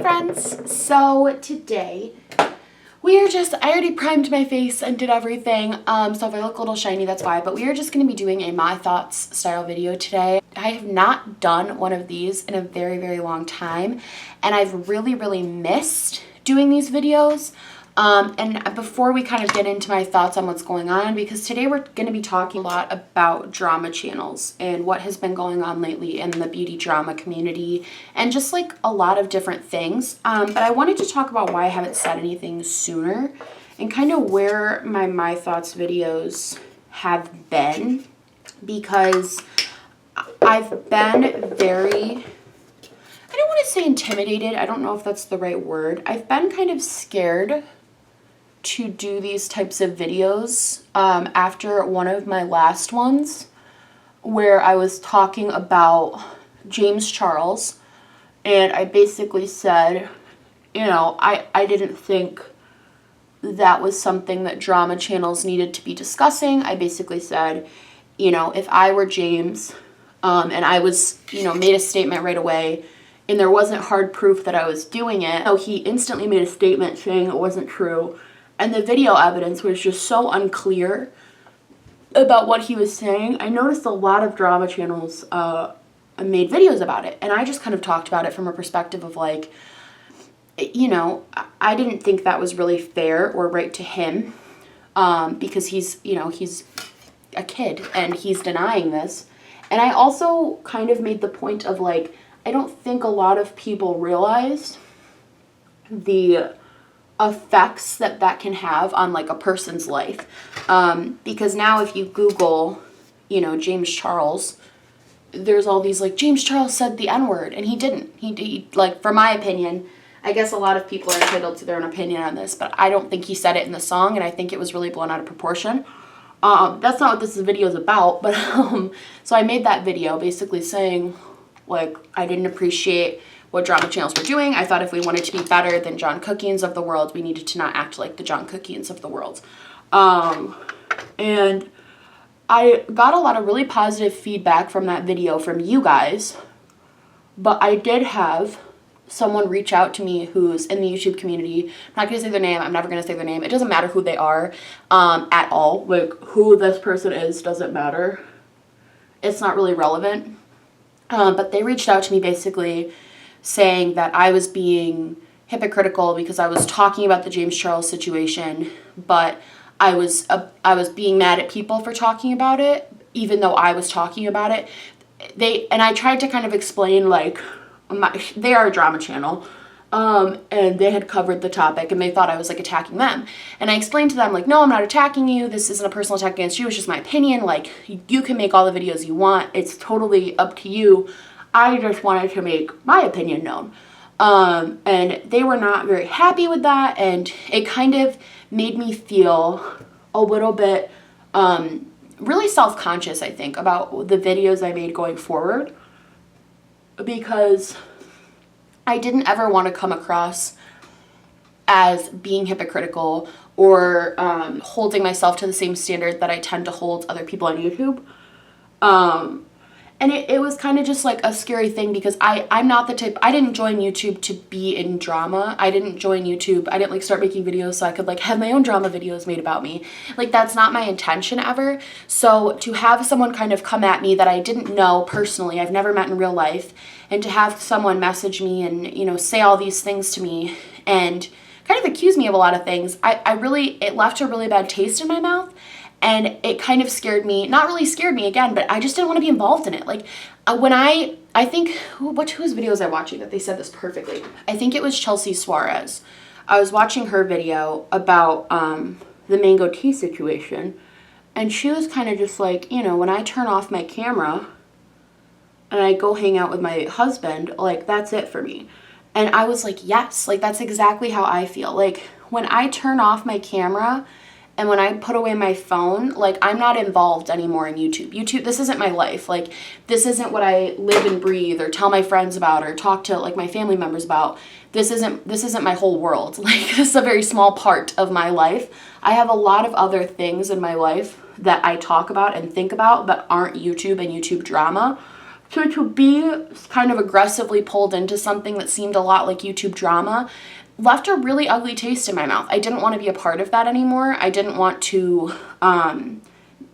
Friends, so today we are I already primed my face and did everything, so if I look a little shiny, that's why, but we are just going to be doing a My Thoughts style video today. I have not done one of these in a very long time, and I've really missed doing these videos. And before we kind of get into my thoughts on what's going on, because today we're going to be talking a lot about drama channels and what has been going on lately in the beauty drama community and just like a lot of different things. But I wanted to talk about why I haven't said anything sooner and kind of where my thoughts videos have been, because I've been I don't want to say intimidated. I don't know if that's the right word. I've been kind of scared to do these types of videos after one of my last ones where I was talking about James Charles, and I basically said, you know, I didn't think that was something that drama channels needed to be discussing. I basically said, you know, if I were James and I was, you know, made a statement right away and there wasn't hard proof that I was doing it, so he instantly made a statement saying it wasn't true. And the video evidence was just so unclear about what he was saying. I noticed a lot of drama channels made videos about it. And I just kind of talked about it from a perspective of like, you know, I didn't think that was really fair or right to him because he's, you know, he's a kid and he's denying this. And I also kind of made the point of like, I don't think a lot of people realize the effects that can have on like a person's life, because now if you Google, you know, James Charles, there's all these like, James Charles said the N-word, and he didn't. He like, for my opinion, I guess a lot of people are entitled to their own opinion on this, but I don't think he said it in the song, and I think it was really blown out of proportion. That's not what this video is about, but so I made that video basically saying like, I didn't appreciate what drama channels were doing. I thought if we wanted to be better than John Cookians of the world, we needed to not act like the John Cookians of the world. And I got a lot of really positive feedback from that video from you guys, but I did have someone reach out to me who's in the YouTube community. I'm not going to say their name. I'm never going to say their name. It doesn't matter who they are at all. Like, who this person is doesn't matter. It's not really relevant. But they reached out to me basically saying that I was being hypocritical because I was talking about the James Charles situation, but I was being mad at people for talking about it, even though I was talking about it. And I tried to kind of explain like, they are a drama channel, and they had covered the topic and they thought I was like attacking them. And I explained to them like, no, I'm not attacking you. This isn't a personal attack against you. It's just my opinion. Like, you can make all the videos you want. It's totally up to you. I just wanted to make my opinion known. And they were not very happy with that, and it kind of made me feel a little bit really self-conscious, I think, about the videos I made going forward, because I didn't ever want to come across as being hypocritical or holding myself to the same standard that I tend to hold other people on YouTube. And it was kind of just like a scary thing because I'm not the type, I didn't join YouTube to be in drama. I didn't join YouTube. I didn't like start making videos so I could like have my own drama videos made about me. Like, that's not my intention ever. So to have someone kind of come at me that I didn't know personally, I've never met in real life, and to have someone message me and, you know, say all these things to me and kind of accuse me of a lot of things, it left a really bad taste in my mouth. And it kind of scared me, not really scared me again, but I just didn't want to be involved in it. Like, when I think, whose video was I watching that they said this perfectly? I think it was Chelsea Suarez. I was watching her video about the mango tea situation, and she was kind of just like, you know, when I turn off my camera and I go hang out with my husband, like, that's it for me. And I was like, yes, like, that's exactly how I feel. Like, when I turn off my camera and when I put away my phone, like, I'm not involved anymore in YouTube. YouTube, this isn't my life. Like, this isn't what I live and breathe or tell my friends about or talk to like my family members about. This isn't my whole world. Like, this is a very small part of my life. I have a lot of other things in my life that I talk about and think about that aren't YouTube and YouTube drama. So to be kind of aggressively pulled into something that seemed a lot like YouTube drama left a really ugly taste in my mouth. I didn't want to be a part of that anymore. I didn't want to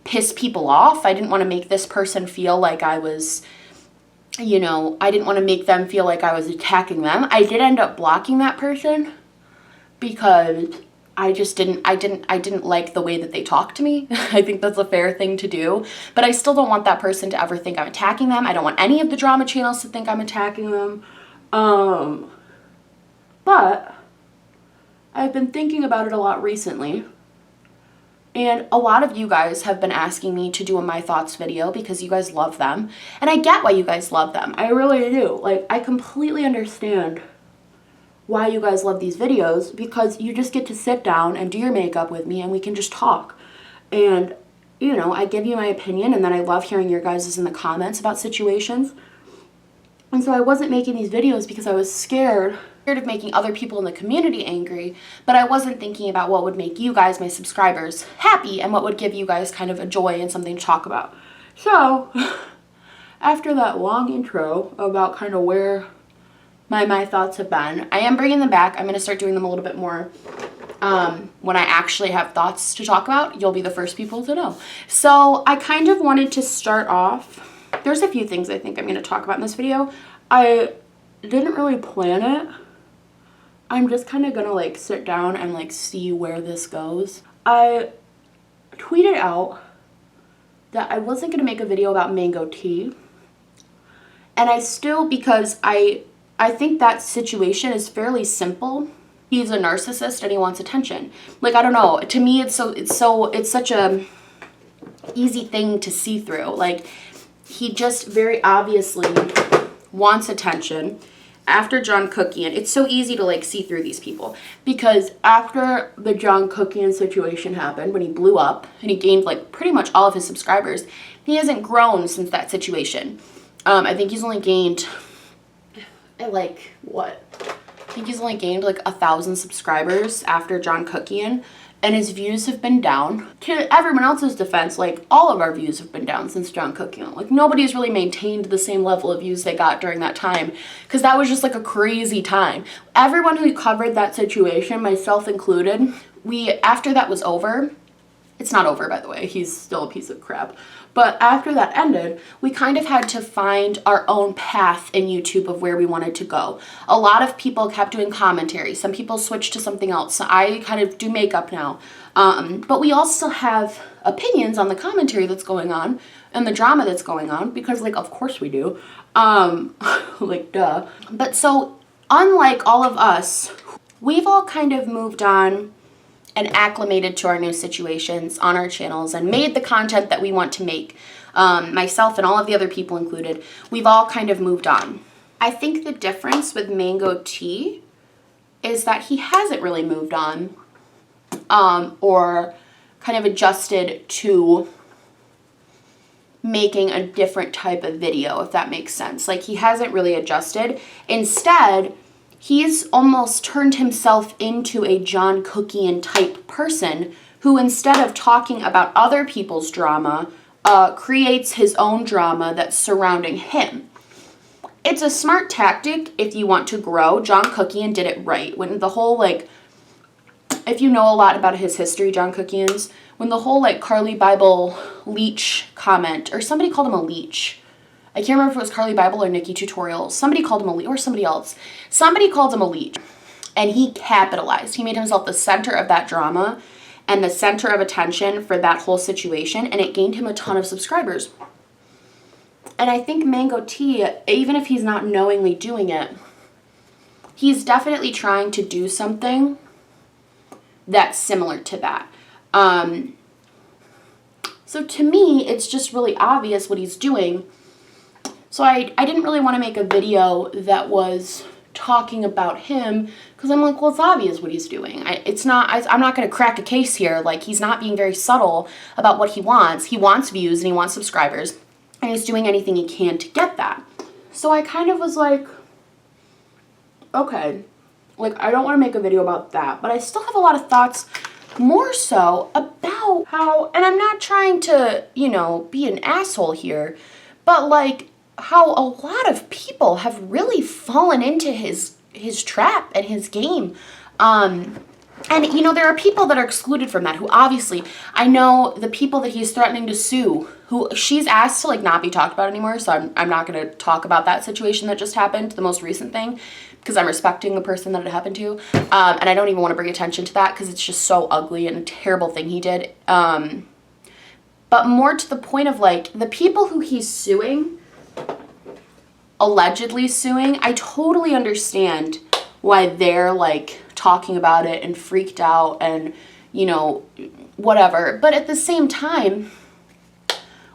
piss people off. I didn't want to make this person feel like I was, you know, I didn't want to make them feel like I was attacking them. I did end up blocking that person because I didn't like the way that they talked to me. I think that's a fair thing to do, but I still don't want that person to ever think I'm attacking them. I don't want any of the drama channels to think I'm attacking them. But I've been thinking about it a lot recently, and a lot of you guys have been asking me to do a My Thoughts video because you guys love them, and I get why you guys love them. I really do. Like, I completely understand why you guys love these videos, because you just get to sit down and do your makeup with me and we can just talk. And, you know, I give you my opinion, and then I love hearing your guys' in the comments about situations. And so I wasn't making these videos because I was scared of making other people in the community angry, but I wasn't thinking about what would make you guys, my subscribers, happy and what would give you guys kind of a joy and something to talk about. So, after that long intro about kind of where my thoughts have been, I am bringing them back. I'm going to start doing them a little bit more when I actually have thoughts to talk about. You'll be the first people to know. So I kind of wanted to start off. There's a few things I think I'm going to talk about in this video. I didn't really plan it. I'm just kind of going to like sit down and like see where this goes. I tweeted out that I wasn't going to make a video about mango tea. And I still, because I think that situation is fairly simple. He's a narcissist and he wants attention. Like, I don't know. To me, it's such a easy thing to see through. Like, he just very obviously wants attention. After John Cookian, it's so easy to like see through these people, because after the John Cookian situation happened, when he blew up and he gained like pretty much all of his subscribers, he hasn't grown since that situation. I think he's only gained like 1,000 subscribers after John Cookian, and his views have been down. To everyone else's defense, like, all of our views have been down since John Cookian. Like, nobody's really maintained the same level of views they got during that time, because that was just like a crazy time. Everyone who covered that situation, myself included, after that was over, it's not over, by the way, he's still a piece of crap. But after that ended, we kind of had to find our own path in YouTube of where we wanted to go. A lot of people kept doing commentary. Some people switched to something else. So I kind of do makeup now. But we all still have opinions on the commentary that's going on and the drama that's going on, because, like, of course we do. Like, duh. But so, unlike all of us, we've all kind of moved on and acclimated to our new situations on our channels and made the content that we want to make. Myself and all of the other people included, we've all kind of moved on. I think the difference with Mango Tea is that he hasn't really moved on, or kind of adjusted to making a different type of video, if that makes sense. Like, he hasn't really adjusted. Instead, he's almost turned himself into a John Cookian type person who, instead of talking about other people's drama, creates his own drama that's surrounding him. It's a smart tactic if you want to grow. John Cookian did it right. When the whole, like, if you know a lot about his history, John Cookian's, when the whole, like, Carly Bible leech comment, or somebody called him a leech, I can't remember if it was Carly Bible or Nikki Tutorials. Somebody called him a leech, or somebody else. Somebody called him a leech, and he capitalized. He made himself the center of that drama and the center of attention for that whole situation, and it gained him a ton of subscribers. And I think Mango Tea, even if he's not knowingly doing it, he's definitely trying to do something that's similar to that. So to me, it's just really obvious what he's doing. So I didn't really want to make a video that was talking about him, because I'm like, well, it's obvious what he's doing. I'm not going to crack a case here. Like, he's not being very subtle about what he wants. He wants views and he wants subscribers, and he's doing anything he can to get that. So I kind of was like, okay, like, I don't want to make a video about that, but I still have a lot of thoughts more so about how, and I'm not trying to, you know, be an asshole here, but, like, how a lot of people have really fallen into his trap and his game. And, you know, there are people that are excluded from that who obviously, I know the people that he's threatening to sue, who she's asked to, like, not be talked about anymore, so I'm not going to talk about that situation that just happened, the most recent thing, because I'm respecting the person that it happened to, and I don't even want to bring attention to that because it's just so ugly and a terrible thing he did. But more to the point of, like, the people who he's suing, allegedly suing, I totally understand why they're, like, talking about it and freaked out and, you know, whatever. But at the same time,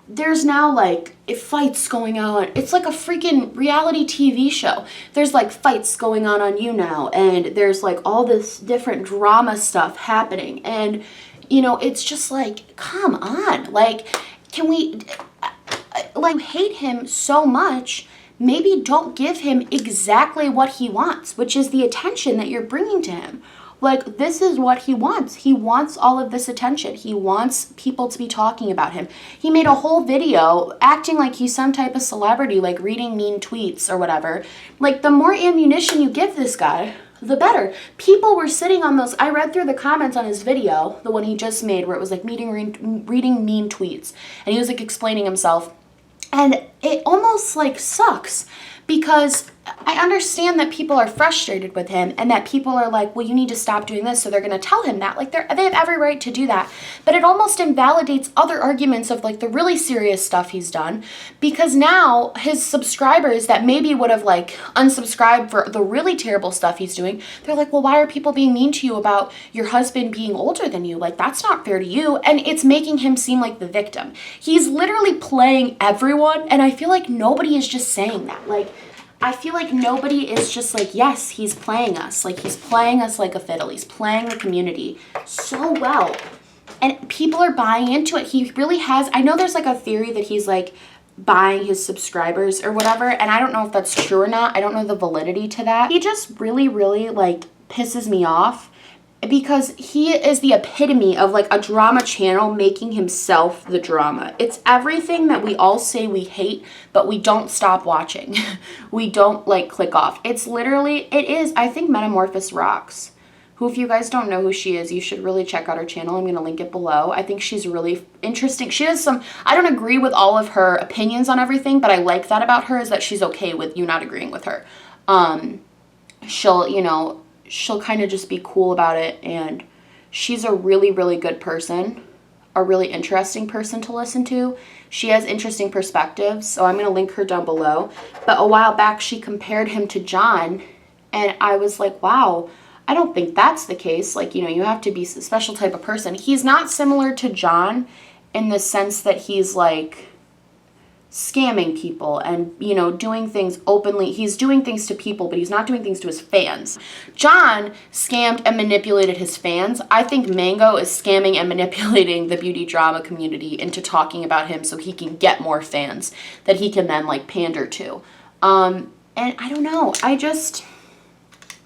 there's now, like, fights going on. It's like a freaking reality TV show. There's, like, fights going on you now, and there's, like, all this different drama stuff happening. And, you know, it's just like, come on. Like, can we, like, hate him so much, maybe don't give him exactly what he wants, which is the attention that you're bringing to him. Like, this is what he wants. He wants all of this attention. He wants people to be talking about him. He made a whole video acting like he's some type of celebrity, like reading mean tweets or whatever. Like, the more ammunition you give this guy, the better. People were sitting on those. I read through the comments on his video, the one he just made, where it was like reading mean tweets. And he was like explaining himself. And it almost like sucks because I understand that people are frustrated with him and that people are like, well, you need to stop doing this. So they're going to tell him that. Like, they have every right to do that. But it almost invalidates other arguments of, like, the really serious stuff he's done, because now his subscribers that maybe would have, like, unsubscribed for the really terrible stuff he's doing, they're like, well, why are people being mean to you about your husband being older than you? Like, that's not fair to you. And it's making him seem like the victim. He's literally playing everyone. And I feel like nobody is just saying that. Like, I feel like nobody is just like, yes, he's playing us. Like, he's playing us like a fiddle. He's playing the community so well. And people are buying into it. He really has. I know there's, like, a theory that he's, like, buying his subscribers or whatever. And I don't know if that's true or not. I don't know the validity to that. He just really, really, like, pisses me off, because he is the epitome of, like, a drama channel making himself the drama. It's everything that we all say we hate, but we don't stop watching. We don't, like, click off. It's literally, it is, I think, Metamorphosis Rox, who, if you guys don't know who she is, you should really check out her channel. I'm going to link it below. I think she's really interesting. She has some, I don't agree with all of her opinions on everything, but I like that about her, is that she's okay with you not agreeing with her. She'll, you know, she'll kind of just be cool about it, and she's a really, really good person, a really interesting person to listen to. She has interesting perspectives, so I'm going to link her down below. But a while back, she compared him to John, and I was like, wow, I don't think that's the case. Like, you know, you have to be a special type of person. He's not similar to John in the sense that he's, like, scamming people and, you know, doing things openly. He's doing things to people, but he's not doing things to his fans. John scammed and manipulated his fans. I think Mango is scamming and manipulating the beauty drama community into talking about him so he can get more fans that he can then, like, pander to. And I don't know. I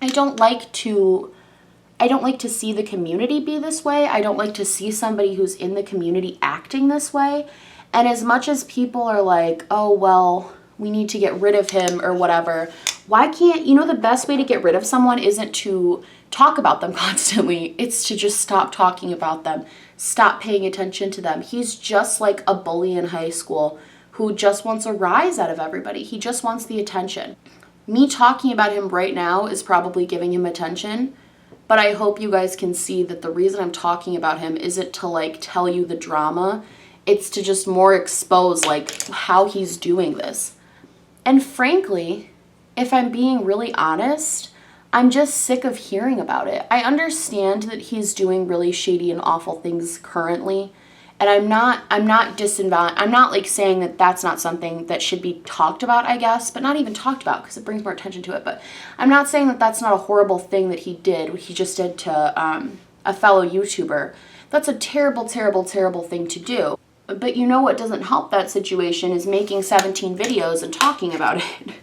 don't like to see the community be this way. I don't like to see somebody who's in the community acting this way. And as much as people are like, oh, well, we need to get rid of him or whatever, why can't, you know, the best way to get rid of someone isn't to talk about them constantly. It's to just stop talking about them. Stop paying attention to them. He's just like a bully in high school who just wants a rise out of everybody. He just wants the attention. Me talking about him right now is probably giving him attention, but I hope you guys can see that the reason I'm talking about him isn't to, like, tell you the drama. It's to just more expose, like, how he's doing this. And frankly, if I'm being really honest, I'm just sick of hearing about it. I understand that he's doing really shady and awful things currently, and I'm not like saying that that's not something that should be talked about, I guess, but not even talked about because it brings more attention to it. But I'm not saying that that's not a horrible thing that he did, what he just did to a fellow YouTuber. That's a terrible, terrible, terrible thing to do. But you know what doesn't help that situation is making 17 videos and talking about it.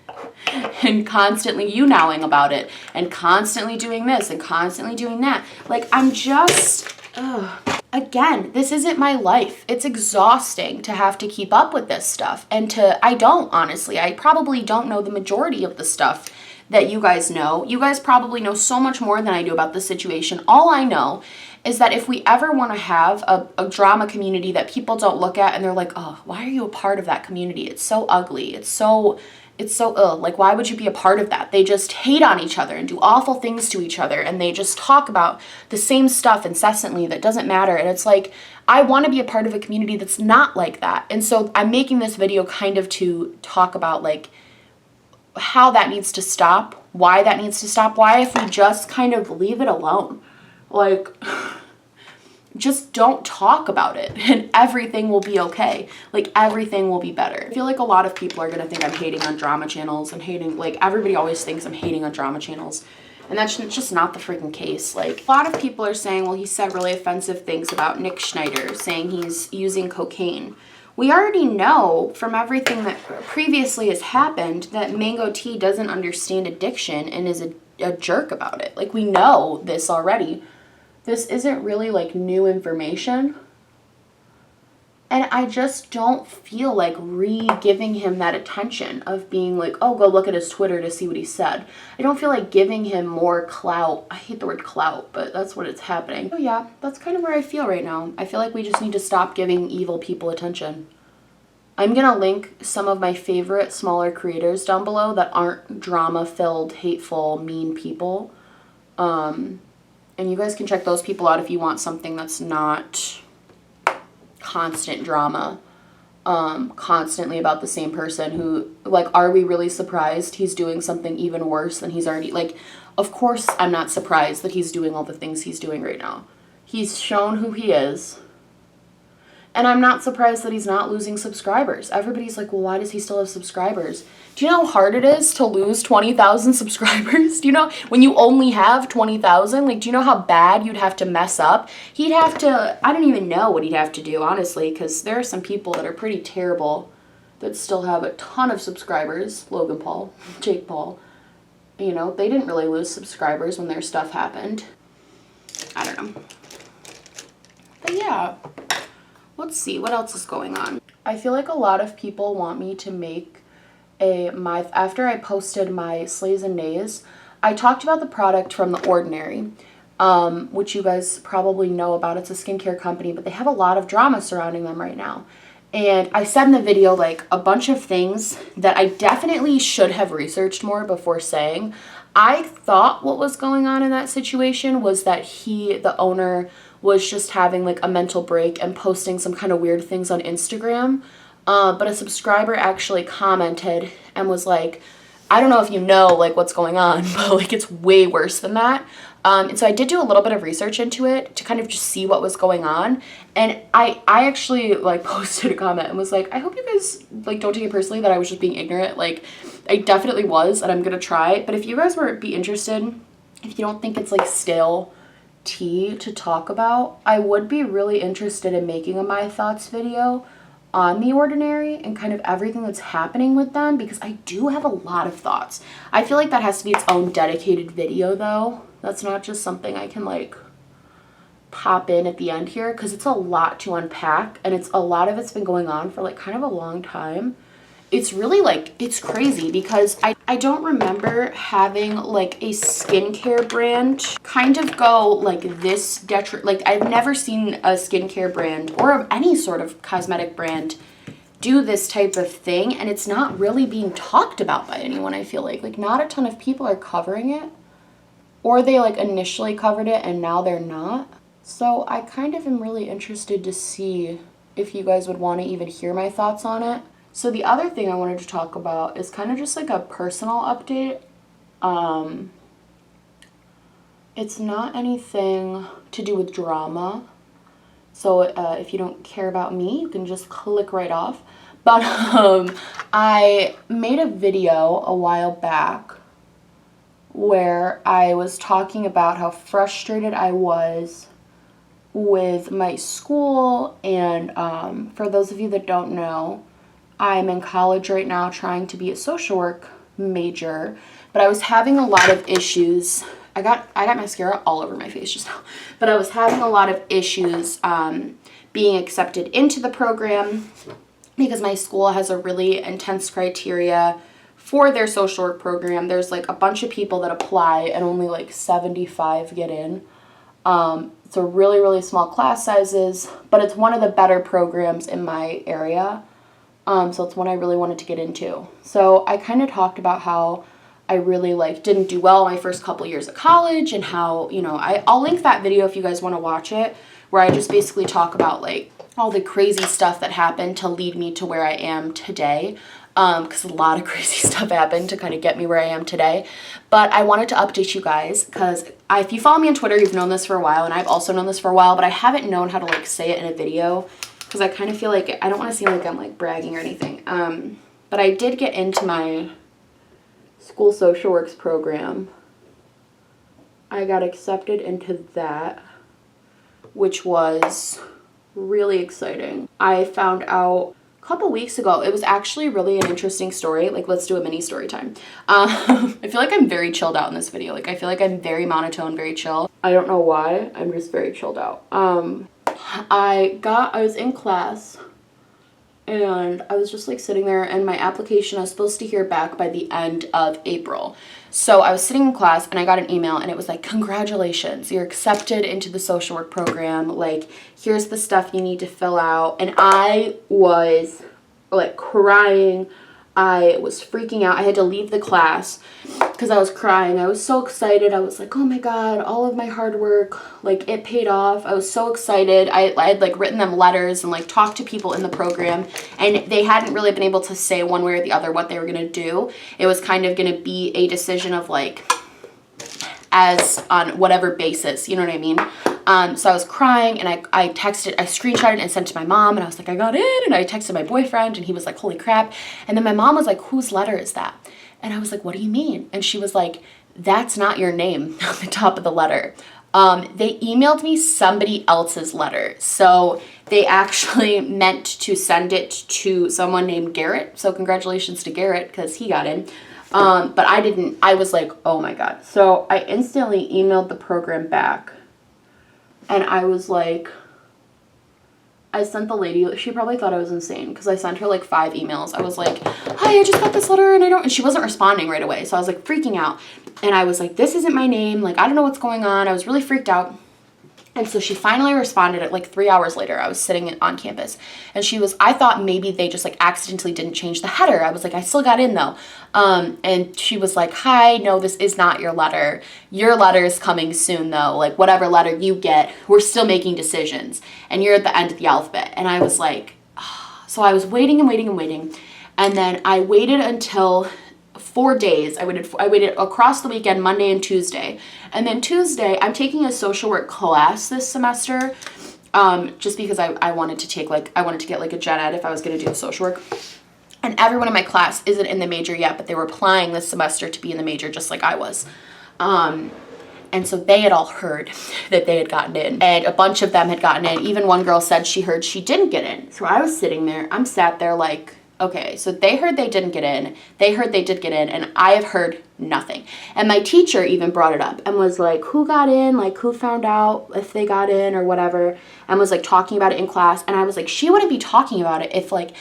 And constantly you-nowing about it. And constantly doing this and constantly doing that. Like, I'm just... Ugh. again, this isn't my life. It's exhausting to have to keep up with this stuff. And honestly, I probably don't know the majority of the stuff that you guys know. You guys probably know so much more than I do about this situation. All I know is that if we ever want to have a drama community that people don't look at and they're like, oh, why are you a part of that community? It's so ugly. It's so ill. Like, why would you be a part of that? They just hate on each other and do awful things to each other, and they just talk about the same stuff incessantly that doesn't matter. And it's like, I want to be a part of a community that's not like that. And so I'm making this video kind of to talk about like how that needs to stop, why that needs to stop, why if we just kind of leave it alone, like just don't talk about it and everything will be okay. Like, everything will be better. I feel like a lot of people are gonna think I'm hating on drama channels and hating, like, everybody always thinks I'm hating on drama channels. And that's just not the freaking case. Like, a lot of people are saying, well, he said really offensive things about Nick Schneider, saying he's using cocaine. We already know from everything that previously has happened that Mango Tea doesn't understand addiction and is a jerk about it. Like, we know this already. This isn't really like new information. And I just don't feel like giving him that attention of being like, oh, go look at his Twitter to see what he said. I don't feel like giving him more clout. I hate the word clout, but that's what it's happening. So yeah, that's kind of where I feel right now. I feel like we just need to stop giving evil people attention. I'm gonna link some of my favorite smaller creators down below that aren't drama-filled, hateful, mean people. And you guys can check those people out if you want something that's not constant drama, constantly about the same person who, like, are we really surprised he's doing something even worse than he's already, like, of course I'm not surprised that he's doing all the things he's doing right now. He's shown who he is. And I'm not surprised that he's not losing subscribers. Everybody's like, well, why does he still have subscribers? Do you know how hard it is to lose 20,000 subscribers? Do you know when you only have 20,000? Like, do you know how bad you'd have to mess up? He'd have to, I don't even know what he'd have to do, honestly, because there are some people that are pretty terrible that still have a ton of subscribers. Logan Paul, Jake Paul. You know, they didn't really lose subscribers when their stuff happened. I don't know. But yeah. Let's see, what else is going on? I feel like a lot of people want me to make after I posted my Slays and Nays, I talked about the product from The Ordinary, which you guys probably know about. It's a skincare company, but they have a lot of drama surrounding them right now. And I said in the video, like, a bunch of things that I definitely should have researched more before saying. I thought what was going on in that situation was that the owner, was just having like a mental break and posting some kind of weird things on Instagram. But a subscriber actually commented and was like, I don't know if you know like what's going on, but like it's way worse than that. And so I did do a little bit of research into it to kind of just see what was going on. And I actually like posted a comment and was like, I hope you guys like don't take it personally that I was just being ignorant. Like, I definitely was, and I'm gonna try. But if you guys were be interested, if you don't think it's like stale tea to talk about, I would be really interested in making a My Thoughts video on The Ordinary and kind of everything that's happening with them, because I do have a lot of thoughts. I feel like that has to be its own dedicated video though. That's not just something I can like pop in at the end here, because it's a lot to unpack, and a lot of it's been going on for like kind of a long time. It's really like, it's crazy because I don't remember having like a skincare brand kind of go like this like I've never seen a skincare brand or any sort of cosmetic brand do this type of thing, and it's not really being talked about by anyone. I feel like not a ton of people are covering it, or they like initially covered it and now they're not. So I kind of am really interested to see if you guys would want to even hear my thoughts on it. So the other thing I wanted to talk about is kind of just like a personal update. It's not anything to do with drama. So if you don't care about me, you can just click right off. But I made a video a while back where I was talking about how frustrated I was with my school. And for those of you that don't know, I'm in college right now trying to be a social work major, but I was having a lot of issues I got mascara all over my face just now, but I was having a lot of issues being accepted into the program because my school has a really intense criteria for their social work program. There's like a bunch of people that apply and only like 75 get in. It's a really, really small class sizes, but it's one of the better programs in my area. So it's one I really wanted to get into. So I kind of talked about how I really like didn't do well my first couple years of college, and how, you know, I'll link that video if you guys want to watch it, where I just basically talk about like all the crazy stuff that happened to lead me to where I am today. Because a lot of crazy stuff happened to kind of get me where I am today. But I wanted to update you guys because if you follow me on Twitter, you've known this for a while, and I've also known this for a while, but I haven't known how to like say it in a video because I kind of feel like I don't want to seem like I'm like bragging or anything. But I did get into my school social works program. I got accepted into that, which was really exciting. I found out a couple weeks ago. It was actually really an interesting story. Like, let's do a mini story time. I feel like I'm very chilled out in this video. Like, I feel like I'm very monotone, very chill. I don't know why. I'm just very chilled out. I was in class and I was just like sitting there, and my application, I was supposed to hear back by the end of April. So I was sitting in class and I got an email, and it was like, congratulations, you're accepted into the social work program. Like, here's the stuff you need to fill out. And I was like crying. I was freaking out. I had to leave the class because I was crying. I was so excited. I was like, oh my God, all of my hard work, like, it paid off. I was so excited. I had like written them letters and like talked to people in the program, and they hadn't really been able to say one way or the other what they were going to do. It was kind of going to be a decision of like, as on whatever basis, you know what I mean? So I was crying, and I screenshotted and sent it to my mom, and I was like, I got in, and I texted my boyfriend, and he was like, holy crap. And then my mom was like, whose letter is that? And I was like, what do you mean? And she was like, that's not your name on the top of the letter. They emailed me somebody else's letter. So they actually meant to send it to someone named Garrett. So congratulations to Garrett, because he got in. But I didn't. I was like, oh my God. So I instantly emailed the program back. And I was like, I sent the lady, she probably thought I was insane because I sent her like 5 emails. I was like, hi, I just got this letter and she wasn't responding right away. So I was like freaking out. And I was like, this isn't my name. Like, I don't know what's going on. I was really freaked out. And so she finally responded at like 3 hours later. I was sitting on campus, and I thought maybe they just like accidentally didn't change the header. I was like, I still got in though. And she was like, hi, no, this is not your letter. Your letter is coming soon though. Like, whatever letter you get, we're still making decisions, and you're at the end of the alphabet. And I was like, oh. So I was waiting and waiting and waiting. And then I waited until 4 days. I waited across the weekend, Monday and Tuesday. And then Tuesday, I'm taking a social work class this semester, just because I wanted to get like a gen ed if I was going to do social work. And everyone in my class isn't in the major yet, but they were applying this semester to be in the major just like I was. And so they had all heard that they had gotten in, and a bunch of them had gotten in. Even one girl said she heard she didn't get in. So I was sitting there, I'm sat there like, okay, so they heard they didn't get in, they heard they did get in, and I have heard nothing. And my teacher even brought it up and was like, who got in? Like, who found out if they got in or whatever? And was like talking about it in class. And I was like, she wouldn't be talking about it if like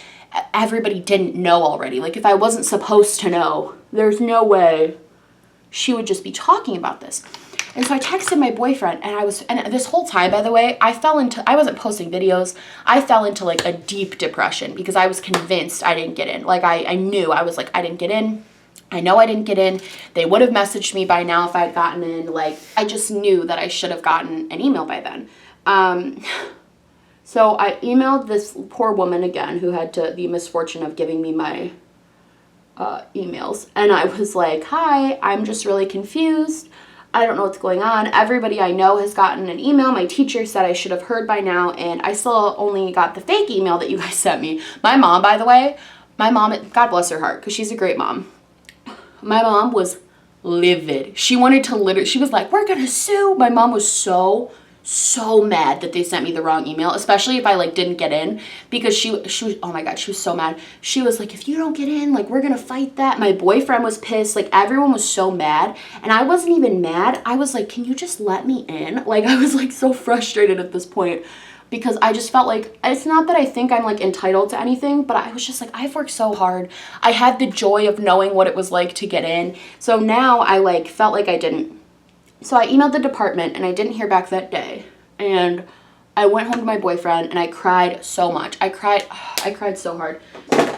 everybody didn't know already. Like, if I wasn't supposed to know, there's no way she would just be talking about this. And so I texted my boyfriend, and this whole time, by the way, I wasn't posting videos. I fell into like a deep depression because I was convinced I didn't get in. Like, I knew, I was like, I didn't get in. I know I didn't get in. They would have messaged me by now if I had gotten in. Like, I just knew that I should have gotten an email by then. So I emailed this poor woman again who had the misfortune of giving me my emails. And I was like, hi, I'm just really confused. I don't know what's going on. Everybody I know has gotten an email. My teacher said I should have heard by now, and I still only got the fake email that you guys sent me. My mom, by the way, God bless her heart, because she's a great mom. My mom was livid. She wanted to she was like, we're going to sue. My mom was so so mad that they sent me the wrong email, especially if I like didn't get in, because she was, oh my God, she was so mad. She was like, if you don't get in, like we're gonna fight that. My boyfriend was pissed, like everyone was so mad, and I wasn't even mad. I was like, can you just let me in? Like I was like so frustrated at this point, because I just felt like, it's not that I think I'm like entitled to anything, but I was just like, I've worked so hard. I had the joy of knowing what it was like to get in. So now I like felt like I didn't. So I emailed the department and I didn't hear back that day. And I went home to my boyfriend and I cried so much. I cried so hard.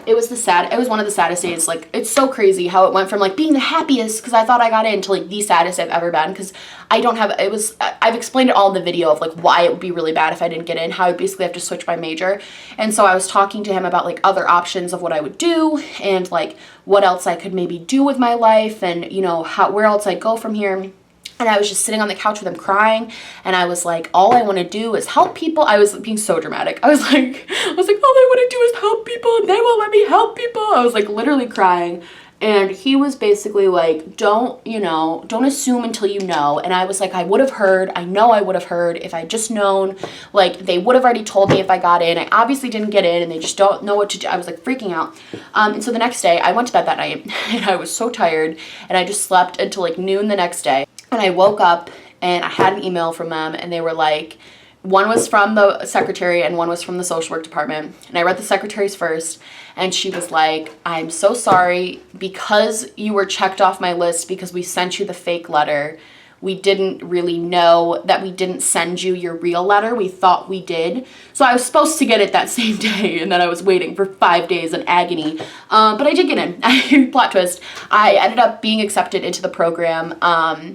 It was one of the saddest days. Like, it's so crazy how it went from like being the happiest because I thought I got in to like the saddest I've ever been, because I've explained it all in the video of like why it would be really bad if I didn't get in, how I basically have to switch my major. And so I was talking to him about like other options of what I would do and like what else I could maybe do with my life, and you know, where else I'd go from here. And I was just sitting on the couch with him crying, and I was like, all I want to do is help people. I was being so dramatic. I was like, all I want to do is help people and they won't let me help people. I was like literally crying. And he was basically like, don't assume until you know. And I was like, I would have heard. I know I would have heard if I just known. Like, they would have already told me if I got in. I obviously didn't get in, and they just don't know what to do. I was like freaking out. And so the next day, I went to bed that night, and I was so tired, and I just slept until like noon the next day. And I woke up, and I had an email from them, and they were like, one was from the secretary and one was from the social work department. And I read the secretary's first, and she was like, I'm so sorry, because you were checked off my list because we sent you the fake letter. We didn't really know that we didn't send you your real letter. We thought we did. So I was supposed to get it that same day, and then I was waiting for 5 days in agony. But I did get in. Plot twist. I ended up being accepted into the program,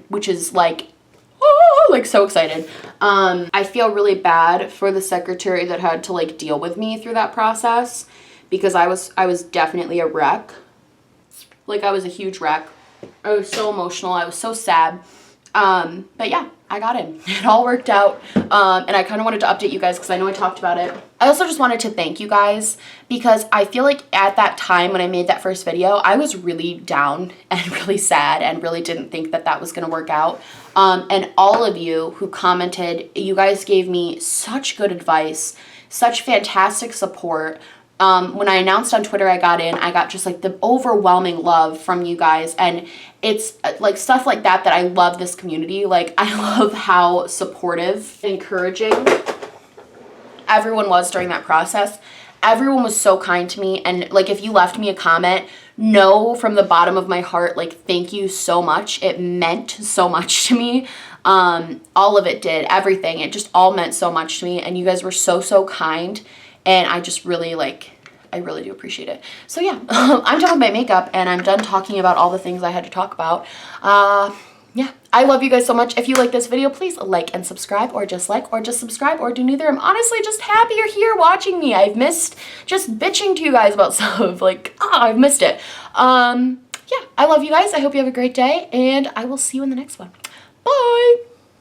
which is like, oh, like so excited. I feel really bad for the secretary that had to like deal with me through that process, because I was definitely a wreck. Like, I was a huge wreck. I was so emotional. I was so sad. But yeah, I got in. It all worked out. And I kind of wanted to update you guys because I know I talked about it. I also just wanted to thank you guys, because I feel like at that time when I made that first video, I was really down and really sad and really didn't think that that was going to work out. And all of you who commented, you guys gave me such good advice, such fantastic support. When I announced on Twitter I got in, I got just like the overwhelming love from you guys, and it's like stuff like that I love this community. Like, I love how supportive, encouraging everyone was during that process. Everyone was so kind to me, and like, if you left me a comment, know from the bottom of my heart, like, thank you so much. It meant so much to me. All of it did, everything. It just all meant so much to me, and you guys were so kind. And I just really I really do appreciate it. So yeah, I'm done with my makeup, and I'm done talking about all the things I had to talk about. Yeah, I love you guys so much. If you like this video, please like and subscribe, or just subscribe, or do neither. I'm honestly just happy you're here watching me. I've missed just bitching to you guys about stuff. Like, I've missed it. Yeah, I love you guys. I hope you have a great day, and I will see you in the next one. Bye!